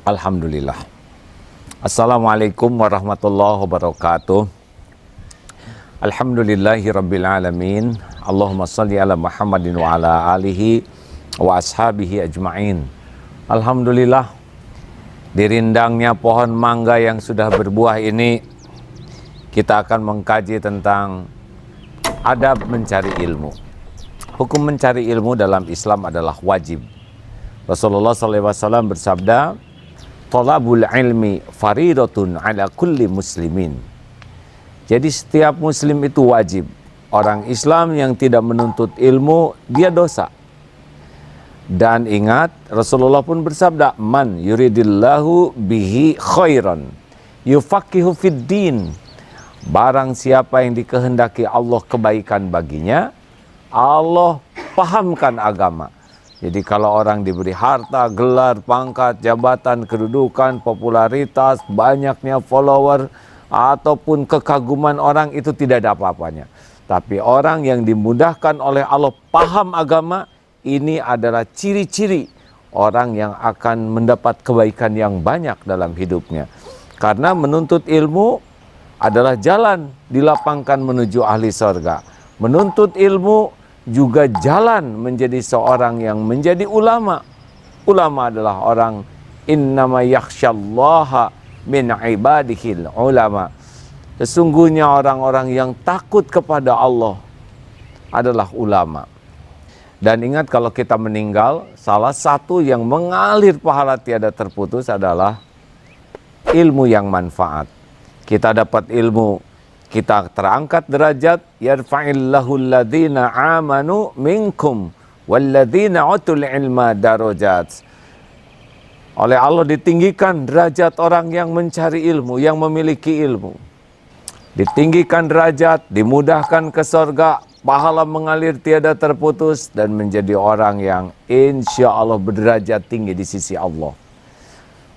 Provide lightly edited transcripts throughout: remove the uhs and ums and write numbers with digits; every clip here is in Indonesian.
Alhamdulillah. Assalamualaikum warahmatullahi wabarakatuh. Alhamdulillahi rabbil alamin. Allahumma salli ala Muhammadin wa ala alihi wa ashabihi ajma'in. Alhamdulillah, di rindangnya pohon mangga yang sudah berbuah ini, kita akan mengkaji tentang adab mencari ilmu. Hukum mencari ilmu dalam Islam adalah wajib. Rasulullah SAW bersabda, "Thalabul ilmi faridatun ala kulli muslimin." Jadi setiap muslim itu wajib. Orang Islam yang tidak menuntut ilmu, dia dosa. Dan ingat, Rasulullah pun bersabda, "Man yuridillahu bihi khairan yufaqihu fid din." Barang siapa yang dikehendaki Allah kebaikan baginya, Allah pahamkan agama. Jadi kalau orang diberi harta, gelar, pangkat, jabatan, kedudukan, popularitas, banyaknya follower, ataupun kekaguman orang, itu tidak ada apa-apanya. Tapi orang yang dimudahkan oleh Allah paham agama, ini adalah ciri-ciri orang yang akan mendapat kebaikan yang banyak dalam hidupnya. Karena menuntut ilmu adalah jalan dilapangkan menuju ahli surga. Menuntut ilmu juga jalan menjadi seorang yang menjadi ulama. Ulama adalah orang innama yakhsyallaha min ibadihil ulama. Sesungguhnya orang-orang yang takut kepada Allah adalah ulama. Dan ingat, kalau kita meninggal, salah satu yang mengalir pahala tiada terputus adalah ilmu yang manfaat. Kita dapat ilmu, kita terangkat derajat, yarfa'illahu alladhina amanu minkum walladhina utul ilma darajat. Oleh Allah ditinggikan derajat orang yang mencari ilmu, yang memiliki ilmu. Ditinggikan derajat, dimudahkan ke surga, pahala mengalir tiada terputus, dan menjadi orang yang insya Allah berderajat tinggi di sisi Allah.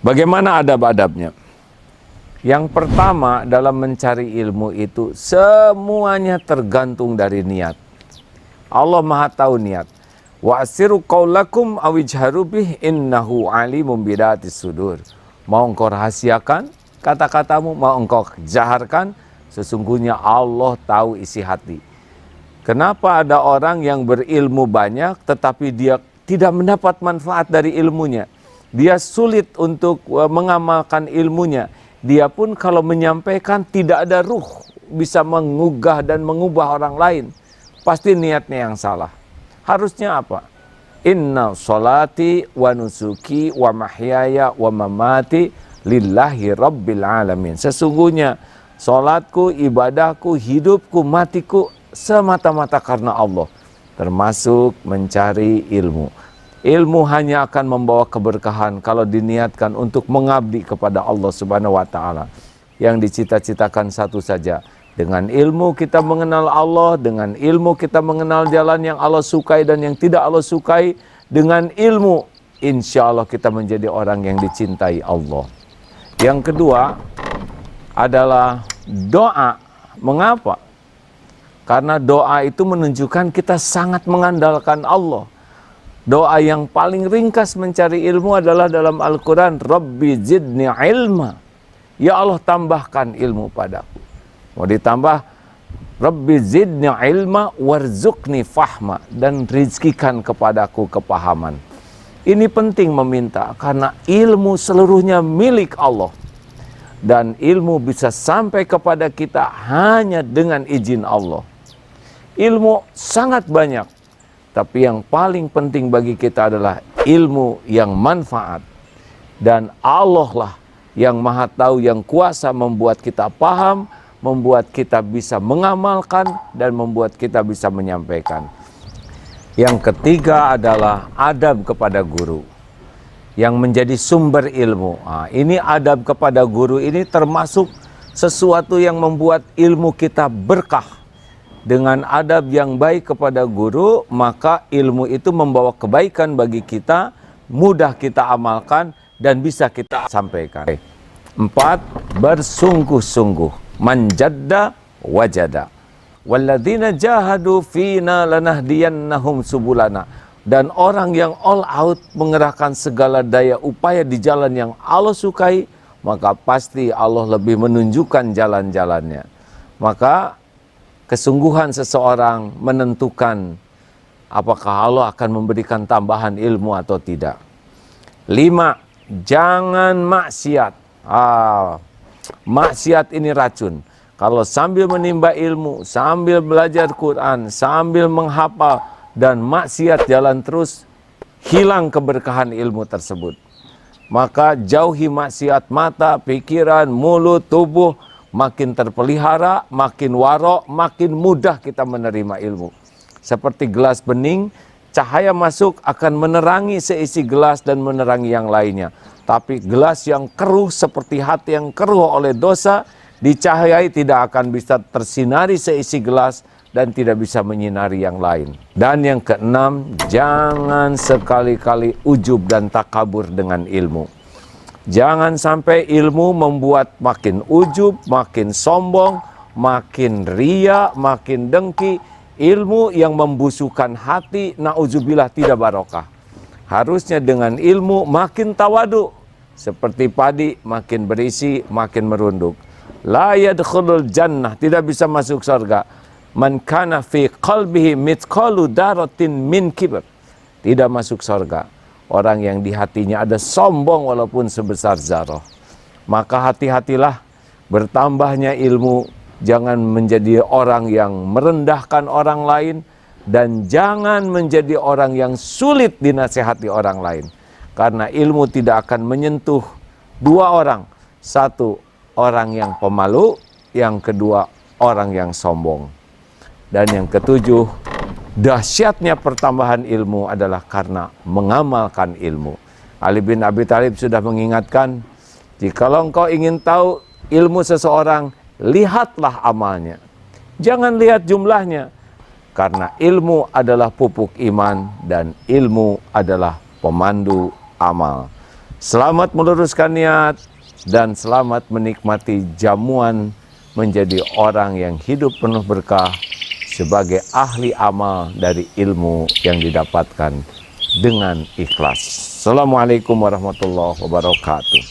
Bagaimana adab-adabnya? Yang pertama, dalam mencari ilmu itu semuanya tergantung dari niat. Allah Maha tahu niat. Wa asiru qaulakum awijharu bih innahu alimun bidatis sudur. Mau engkau rahasiakan kata-katamu, mau engkau jaharkan, sesungguhnya Allah tahu isi hati. Kenapa ada orang yang berilmu banyak tetapi dia tidak mendapat manfaat dari ilmunya? Dia sulit untuk mengamalkan ilmunya. Dia pun kalau menyampaikan tidak ada ruh bisa mengugah dan mengubah orang lain. Pasti niatnya yang salah. Harusnya apa? Inna sholati wa nusuki wa mahyaya wa mamati lillahi rabbil alamin. Sesungguhnya sholatku, ibadahku, hidupku, matiku semata-mata karena Allah. Termasuk mencari ilmu. Ilmu hanya akan membawa keberkahan kalau diniatkan untuk mengabdi kepada Allah Subhanahu wa taala. Yang dicita-citakan satu saja. Dengan ilmu kita mengenal Allah, dengan ilmu kita mengenal jalan yang Allah sukai dan yang tidak Allah sukai. Dengan ilmu, insya Allah kita menjadi orang yang dicintai Allah. Yang kedua adalah doa. Mengapa? Karena doa itu menunjukkan kita sangat mengandalkan Allah. Doa yang paling ringkas mencari ilmu adalah dalam Al-Quran, Rabbi zidni ilma. Ya Allah, tambahkan ilmu padaku. Mau ditambah, Rabbi zidni ilma warzuqni fahma. Dan rizkikan kepadaku kepahaman. Ini penting meminta, karena ilmu seluruhnya milik Allah. Dan ilmu bisa sampai kepada kita hanya dengan izin Allah. Ilmu sangat banyak. Tapi yang paling penting bagi kita adalah ilmu yang manfaat. Dan Allah lah yang Maha tahu, yang kuasa membuat kita paham, membuat kita bisa mengamalkan, dan membuat kita bisa menyampaikan. Yang ketiga adalah adab kepada guru yang menjadi sumber ilmu. Ini adab kepada guru ini termasuk sesuatu yang membuat ilmu kita berkah. Dengan adab yang baik kepada guru, maka ilmu itu membawa kebaikan bagi kita, mudah kita amalkan dan bisa kita sampaikan. 4. Bersungguh-sungguh. Manjadda wajada. Walladzina jahadu fina lanahdiyannahum subulana. Dan orang yang all out mengerahkan segala daya upaya di jalan yang Allah sukai, maka pasti Allah lebih menunjukkan jalan-jalannya. Maka kesungguhan seseorang menentukan apakah Allah akan memberikan tambahan ilmu atau tidak. 5. Jangan maksiat. Maksiat ini racun. Kalau sambil menimba ilmu, sambil belajar Quran, sambil menghafal, dan maksiat jalan terus, hilang keberkahan ilmu tersebut. Maka jauhi maksiat mata, pikiran, mulut, tubuh, makin terpelihara, makin warok, makin mudah kita menerima ilmu. Seperti gelas bening, cahaya masuk akan menerangi seisi gelas dan menerangi yang lainnya. Tapi gelas yang keruh seperti hati yang keruh oleh dosa, dicahayai tidak akan bisa tersinari seisi gelas dan tidak bisa menyinari yang lain. Dan yang keenam, jangan sekali-kali ujub dan takabur dengan ilmu. Jangan sampai ilmu membuat makin ujub, makin sombong, makin ria, makin dengki. Ilmu yang membusukkan hati, na'udzubillah, tidak barokah. Harusnya dengan ilmu makin tawadu. Seperti padi, makin berisi, makin merunduk. La yadkhulul jannah, tidak bisa masuk surga. Man kana fi qalbihi mithqalu daratin min kibr, tidak masuk surga orang yang di hatinya ada sombong walaupun sebesar zarah. Maka hati-hatilah, bertambahnya ilmu, jangan menjadi orang yang merendahkan orang lain, dan jangan menjadi orang yang sulit dinasihati orang lain. Karena ilmu tidak akan menyentuh dua orang. Satu, orang yang pemalu, yang kedua, orang yang sombong. Dan yang ketujuh, dahsyatnya pertambahan ilmu adalah karena mengamalkan ilmu. Ali bin Abi Thalib sudah mengingatkan, jikalau engkau ingin tahu ilmu seseorang, lihatlah amalnya. Jangan lihat jumlahnya. Karena ilmu adalah pupuk iman dan ilmu adalah pemandu amal. Selamat meluruskan niat dan selamat menikmati jamuan menjadi orang yang hidup penuh berkah sebagai ahli amal dari ilmu yang didapatkan dengan ikhlas. Assalamualaikum warahmatullahi wabarakatuh.